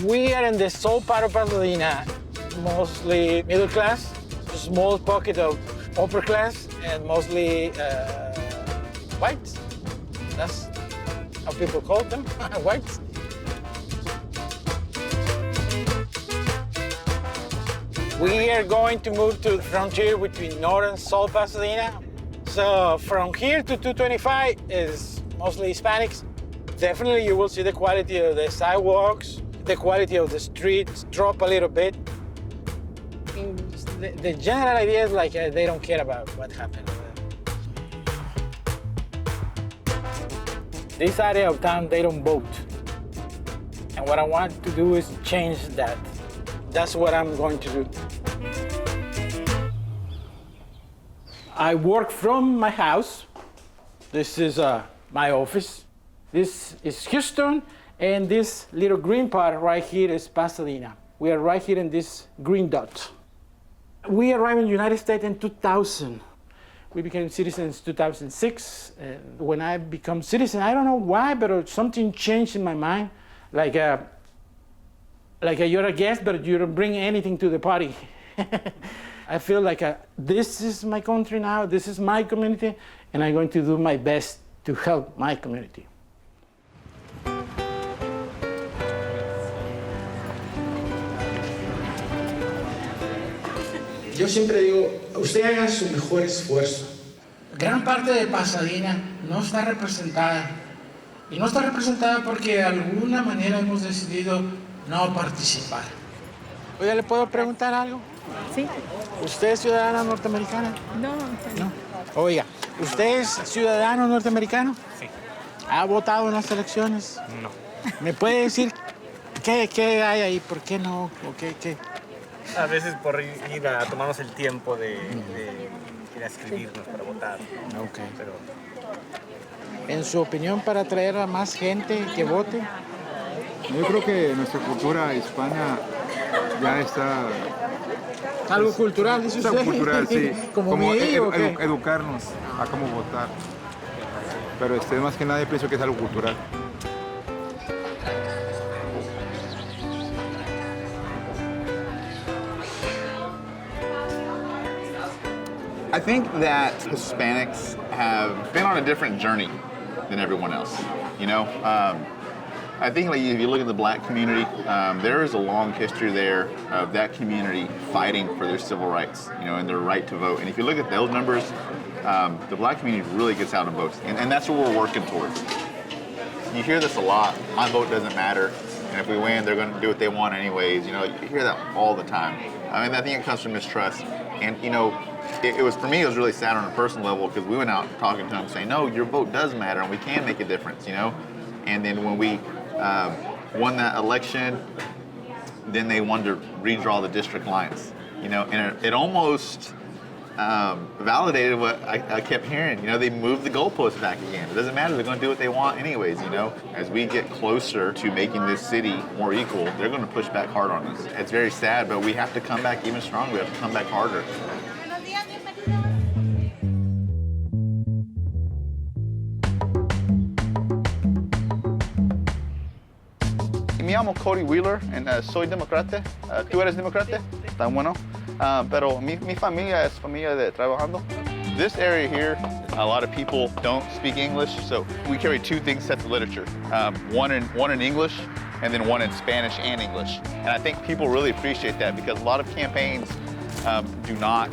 We are in the south part of Pasadena, mostly middle class, a small pocket of upper class, and mostly whites. That's how people call them, whites. We are going to move to the frontier between North and South Pasadena. So from here to 225 is mostly Hispanics. Definitely you will see the quality of the sidewalks, the quality of the streets drop a little bit. The general idea is like they don't care about what happened. This area of town, they don't vote. And what I want to do is change that. That's what I'm going to do. I work from my house. This is my office. This is Houston, and this little green part right here is Pasadena. We are right here in this green dot. We arrived in the United States in 2000. We became citizens in 2006. When I become citizen, I don't know why, but something changed in my mind. Like you're a guest, but you don't bring anything to the party. I feel like this is my country now, this is my community, and I'm going to do my best to help my community. Yo siempre digo, usted haga su mejor esfuerzo. Gran parte de Pasadena no está representada. Y no está representada porque de alguna manera hemos decidido no participar. Oiga, ¿le puedo preguntar algo? Sí. ¿Usted es ciudadana norteamericana? No. Oiga, ¿usted es ciudadano norteamericano? Sí. ¿Ha votado en las elecciones? No. ¿Me puede decir qué hay ahí? ¿Por qué no? ¿O qué? A veces por ir a tomarnos el tiempo de ir a escribirnos para votar. Ok. Pero En su opinión, para atraer a más gente que vote. Yo creo que nuestra cultura hispana ya está... Algo cultural, dice Es usted. algo cultural, sí. ¿Como mi hijo, o qué? Educarnos a cómo votar. Pero más que nada yo pienso que es algo cultural. I think that Hispanics have been on a different journey than everyone else. You know, I think like if you look at the black community, there is a long history there of that community fighting for their civil rights, you know, and their right to vote. And if you look at those numbers, the black community really gets out and votes, and that's what we're working towards. You hear this a lot. My vote doesn't matter, and if we win, they're going to do what they want anyways. You know, you hear that all the time. I mean, I think it comes from mistrust, and you know. It was, for me, it was really sad on a personal level because we went out talking to them saying, no, your vote does matter and we can make a difference, you know? And then when we won that election, then they wanted to redraw the district lines, you know? And it almost validated what I kept hearing. You know, they moved the goalposts back again. It doesn't matter, they're going to do what they want anyways, you know? As we get closer to making this city more equal, they're going to push back hard on us. It's very sad, but we have to come back even stronger. We have to come back harder. Me llamo Cody Wheeler and soy demócrata. ¿Tú eres demócrata? Está bueno. Pero mi familia es familia de trabajando. This area here, a lot of people don't speak English, so we carry two sets of literature. One in English and then one in Spanish and English. And I think people really appreciate that because a lot of campaigns do not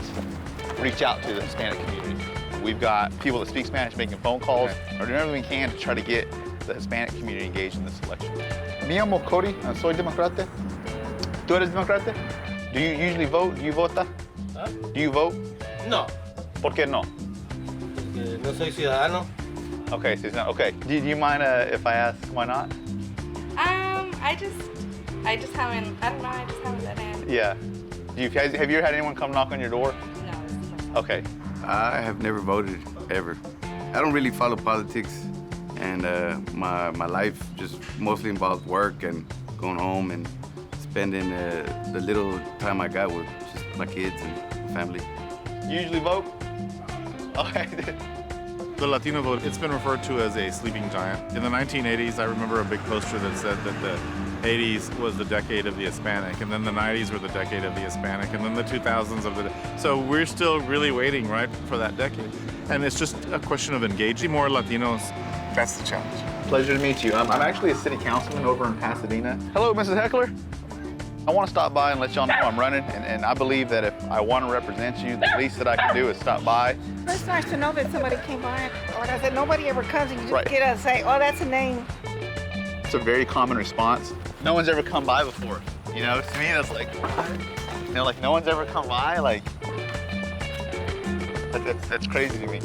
reach out to the Hispanic community. We've got people that speak Spanish making phone calls or doing everything we can to try to get the Hispanic community engaged in this election. Me llamo Cody, soy demócrata. ¿Tú eres demócrata? Do you usually vote? Do you vota? ¿Ah? Do you vote? No, ¿Por qué no? no soy ciudadano. Okay, so it's not, okay. Do you mind if I ask why not? I just haven't, I don't know, I just haven't let in. Yeah. Have you ever had anyone come knock on your door? No, this is my first. Okay. I have never voted, ever. I don't really follow politics, and my life just mostly involves work and going home and spending the little time I got with just my kids and family. You usually vote? Okay. The Latino vote, it's been referred to as a sleeping giant. In the 1980s, I remember a big poster that said that 80s was the decade of the Hispanic, and then the 90s were the decade of the Hispanic, and then the 2000s of the... So we're still really waiting, right, for that decade. And it's just a question of engaging more Latinos. That's the challenge. Pleasure to meet you. I'm actually a city councilman over in Pasadena. Hello, Mrs. Heckler. I want to stop by and let y'all know I'm running, and I believe that if I want to represent you, the least that I can do is stop by. It's nice to know that somebody came by. Like I said, nobody ever comes and you just Right. get to say, oh, that's a name. It's a very common response. No one's ever come by before. You know, to me, that's like, you know, like no one's ever come by. Like, that's crazy to me.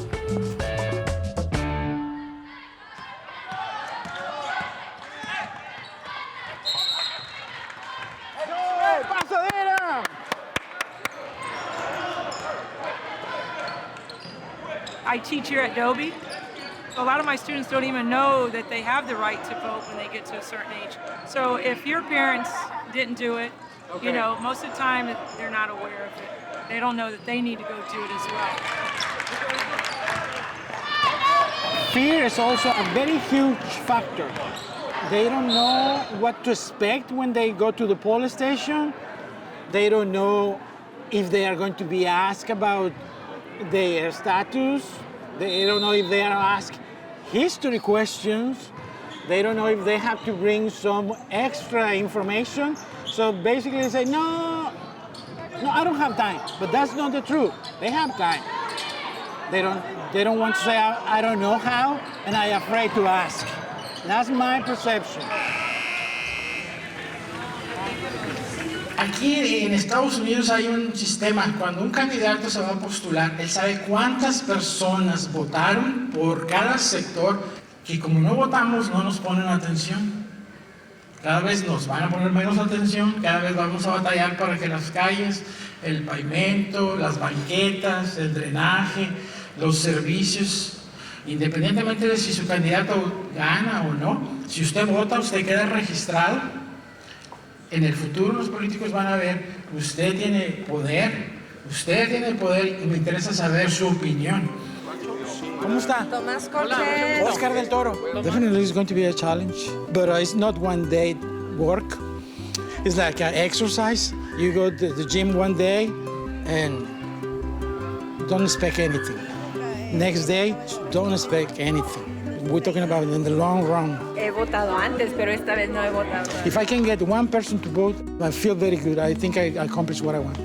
Pasadena! I teach here at Dobie. A lot of my students don't even know that they have the right to vote when they get to a certain age. So if your parents didn't do it, you know, most of the time they're not aware of it. They don't know that they need to go do it as well. Fear is also a very huge factor. They don't know what to expect when they go to the polling station. They don't know if they are going to be asked about their status. They don't know if they are asked history questions. They don't know if they have to bring some extra information. So basically they say, no, I don't have time. But that's not the truth. They have time. They don't want to say, I don't know how, and I'm afraid to ask. That's my perception. Aquí en Estados Unidos hay un sistema, cuando un candidato se va a postular, él sabe cuántas personas votaron por cada sector, que como no votamos no nos ponen atención. Cada vez nos van a poner menos atención, cada vez vamos a batallar para que las calles, el pavimento, las banquetas, el drenaje, los servicios, independientemente de si su candidato gana o no, si usted vota, usted queda registrado. En el futuro los políticos van a ver, usted tiene poder y me interesa saber su opinión. ¿Cómo está? Tomás Cortés. Oscar Del Toro. Definitely it's going to be a challenge, but it's not one day work. It's like an exercise. You go to the gym one day and don't expect anything. Next day, don't expect anything. We're talking about in the long run. He votado antes, pero esta vez no he votado. If I can get one person to vote, I feel very good. I think I accomplished what I want.